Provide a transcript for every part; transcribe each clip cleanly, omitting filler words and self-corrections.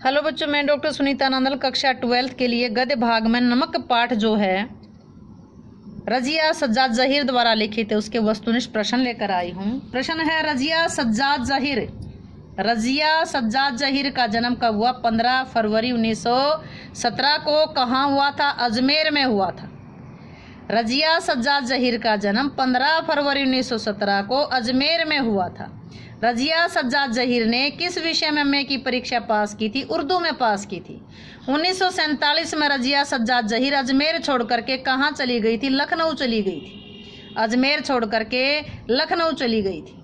Hello बच्चों, मैं doctor Sunita Nandal कक्षा 12th के लिए गद्य भाग में नमक पाठ जो है रजिया सज्जाद जहीर द्वारा लिखित है उसके वस्तुनिष्ठ प्रश्न लेकर आई हूँ। प्रश्न है, रजिया सज्जाद जहीर का जन्म कब हुआ? 15 फरवरी 1917 को। कहाँ हुआ था? अजमेर में हुआ था। रजिया सज्जाद जहीर का जन्म 15 फरवरी 1917 को अजमेर में हुआ था। रजिया सज्जाद जहीर ने किस विषय में एमए की परीक्षा पास की थी? उर्दू में पास की थी। 1947 में रजिया सज्जाद जहीर अजमेर छोड़ करके कहाँ चली गई थी? लखनऊ चली गई थी। अजमेर छोड़ करके लखनऊ चली गई थी।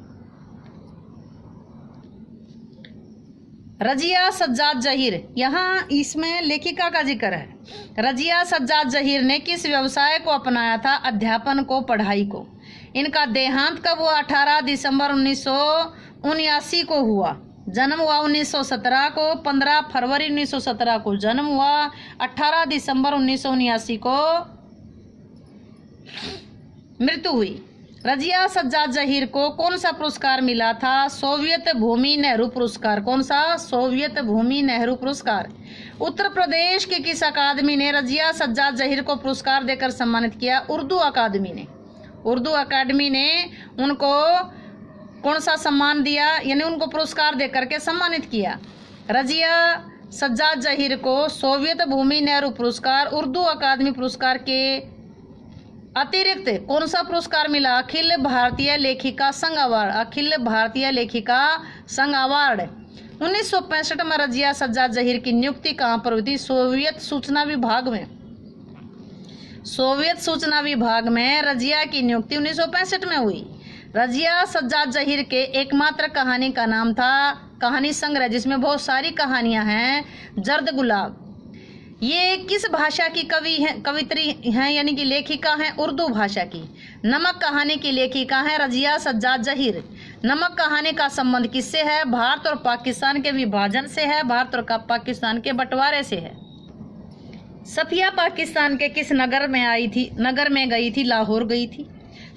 रजिया सज्जाद जहीर, यहाँ इसमें लेखिका का जिक्र है। रजिया सज्जाद जहीर ने किस व्यवसाय को अपनाया था? अध्यापन को, पढ़ाई को। इनका देहांत कब हुआ? 18 दिसंबर 1979 को हुआ। जन्म हुआ 1917 को। 15 फरवरी 1917 को जन्म हुआ। 18 दिसंबर 1979 को मृत्यु हुई। रजिया सज्जाद जहीर को कौन सा पुरस्कार मिला था? सोवियत भूमि नेहरू पुरस्कार। कौन सा? सोवियत भूमि नेहरू पुरस्कार। उत्तर प्रदेश की किस अकादमी ने रजिया सज्जाद जहीर को पुरस्कार देकर सम्मानित किया? उर्दू अकादमी ने। उर्दू अकादमी ने उनको कौन सा सम्मान दिया, यानी उनको पुरस्कार देकर के सम्मानित किया? रजिया सज्जाद जहीर को सोवियत भूमि नेहरू पुरस्कार, उर्दू अकादमी पुरस्कार के अतिरिक्त कौन सा पुरस्कार मिला? अखिल भारतीय लेखिका संघ अवार्ड। अखिल भारतीय लेखिका संघ अवार्ड। 1965 में रजिया सज्जाद जहीर की नियुक्ति कहाँ पर हुई थी? सोवियत सूचना विभाग में। सोवियत सूचना विभाग में रजिया की नियुक्ति 1965 में हुई। रजिया सज्जाद जहीर के एकमात्र कहानी का नाम था कहानी संग्रह, जिसमें बहुत सारी कहानियां हैं, जर्द गुलाब। ये किस भाषा की कवि हैं, कवित्री हैं, यानी कि लेखिका हैं? उर्दू भाषा की। नमक कहानी की लेखिका हैं रजिया सज्जाद जहीर। नमक कहानी का संबंध किससे है? भारत और पाकिस्तान के विभाजन से है, भारत और पाकिस्तान के बंटवारे से है। सफिया पाकिस्तान के किस नगर में आई थी? नगर में गई थी, लाहौर गई थी।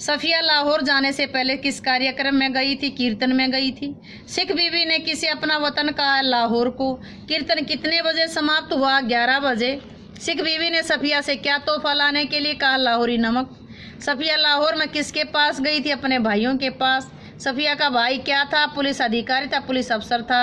सफिया लाहौर जाने से पहले किस कार्यक्रम में गई थी? कीर्तन में गई थी। सिख बीवी ने किसे अपना वतन कहा? लाहौर को। कीर्तन कितने बजे समाप्त हुआ? 11 बजे। सिख बीवी ने सफिया से क्या तोहफा लाने के लिए कहा? लाहौरी नमक। सफिया लाहौर में किसके पास गई थी? अपने भाइयों के पास। सफिया का भाई क्या था? पुलिस अधिकारी था, पुलिस अफसर था।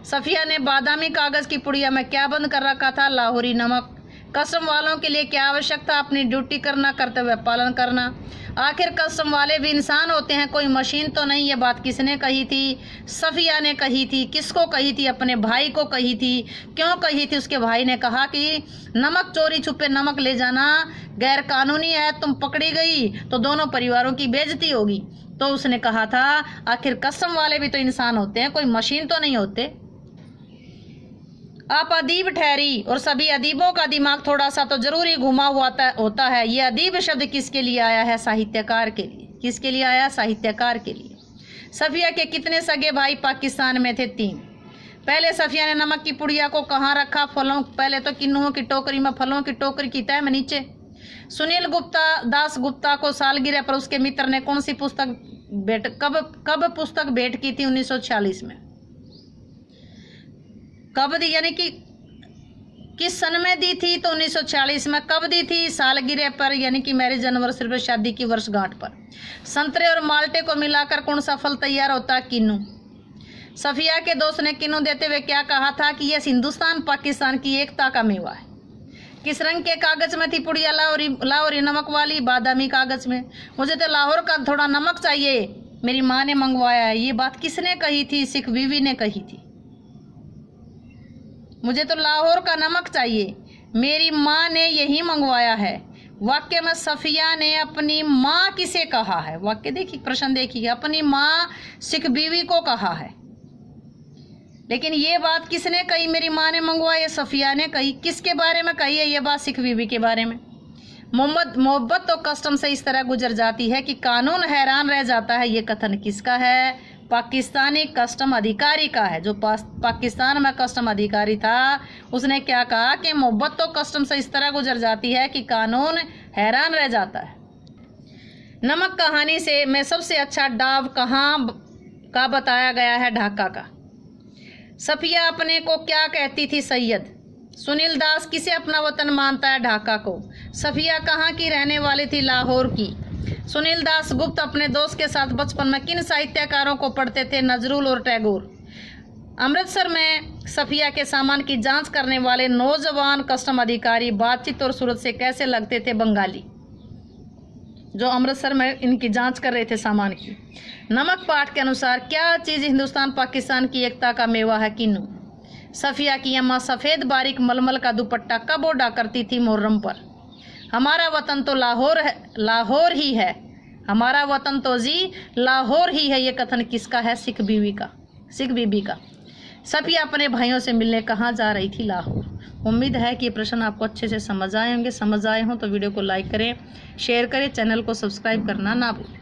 सफिया ने बादामी कागज की पुड़िया में क्या बंद कर रखा था? लाहौरी नमक। कस्टम वालों के लिए क्या आवश्यक था? अपनी ड्यूटी करना, कर्तव्य पालन करना। आखिर कस्टम वाले भी इंसान होते हैं, कोई मशीन तो नहीं। ये बात किसने कही थी? सफिया ने कही थी। किसको कही थी? अपने भाई को कही थी। क्यों कही थी? उसके भाई ने कहा कि नमक चोरी छुपे नमक ले जाना गैर कानूनी है, तुम पकड़ी गई तो दोनों परिवारों की बेइज्जती होगी। तो उसने कहा था आखिर कस्टम वाले भी तो इंसान होते हैं, कोई मशीन तो नहीं होते। आप अदीब ठहरी, और सभी अदीबों का दिमाग थोड़ा सा तो जरूरी घुमा हुआ होता है। ये अदीब शब्द किसके लिए आया है? साहित्यकार के लिए। किसके लिए आया? साहित्यकार के लिए। सफिया के कितने सगे भाई पाकिस्तान में थे? 3। पहले सफिया ने नमक की पुड़िया को कहाँ रखा? फलों, पहले तो किन्नुओं की टोकरी में, फलों की टोकरी की तह में नीचे। सुनील दास गुप्ता को सालगिरह पर उसके मित्र ने कौन सी पुस्तक कब पुस्तक भेंट की थी? 1946 में। कब दी, यानी कि किस सन में दी थी? तो 1946 में। कब दी थी? सालगिरह पर, यानी कि मैरिज एनिवर्सरी पर, शादी की वर्षगांठ पर। संतरे और माल्टे को मिलाकर कौन सा फल तैयार होता है? किन्नू। सफिया के दोस्त ने किन्नू देते हुए क्या कहा था? कि यह हिंदुस्तान पाकिस्तान की एकता का मेवा है। किस रंग के कागज में थी पुड़िया? लाहौरी नमक वाली। बादामी कागज में। मुझे तो लाहौर का थोड़ा नमक चाहिए, मेरी माँ ने मंगवाया है। ये बात किसने कही थी? सिख बीवी ने कही थी। मुझे तो लाहौर का नमक चाहिए, मेरी माँ ने यही मंगवाया है। वाक्य में सफिया ने अपनी माँ किसे कहा है? वाक्य देखिए, प्रश्न देखिए। अपनी माँ सिख बीवी को कहा है, लेकिन ये बात किसने कही? मेरी माँ ने मंगवाया, सफिया ने कही। किसके बारे में कही है ये बात? सिख बीवी के बारे में। मोहब्बत तो कस्टम से इस तरह गुजर जाती है कि कानून हैरान रह जाता है। ये कथन किसका है? पाकिस्तानी कस्टम अधिकारी का है। जो पाकिस्तान में कस्टम अधिकारी था उसने क्या कहा कि मोहब्बत तो कस्टम से इस तरह गुजर जाती है कि कानून हैरान रह जाता है। नमक कहानी से में सबसे अच्छा डाव कहाँ का बताया गया है? ढाका का। सफिया अपने को क्या कहती थी सैयद। सुनील दास किसे अपना वतन मानता है, ढाका को। सफिया कहाँ की रहने वाली थी, लाहौर की। सुनील दास गुप्त अपने दोस्त के साथ बचपन में किन साहित्यकारों को पढ़ते थे, नजरुल और टैगोर। अमृतसर में सफिया के सामान की जांच करने वाले नौजवान कस्टम अधिकारी बातचीत और सूरत से कैसे लगते थे, बंगाली। जो अमृतसर में इनकी जांच कर रहे थे सामान की। नमक पाठ के अनुसार क्या चीज़ हिंदुस्तान पाकिस्तान की एकता का मेवा है, किन्नू। सफिया की अम्मा सफ़ेद बारीक मलमल का दुपट्टा कब ओढ़ा करती थी, मुहर्रम पर। हमारा वतन तो लाहौर है, लाहौर ही है। हमारा वतन तो जी लाहौर ही है, ये कथन किसका है, सिख बीबी का। सफिया अपने भाइयों से मिलने कहाँ जा रही थी, लाहौर। उम्मीद है कि ये प्रश्न आपको अच्छे से समझ आए होंगे। समझ आए हों तो वीडियो को लाइक करें, शेयर करें, चैनल को सब्सक्राइब करना ना भूलें।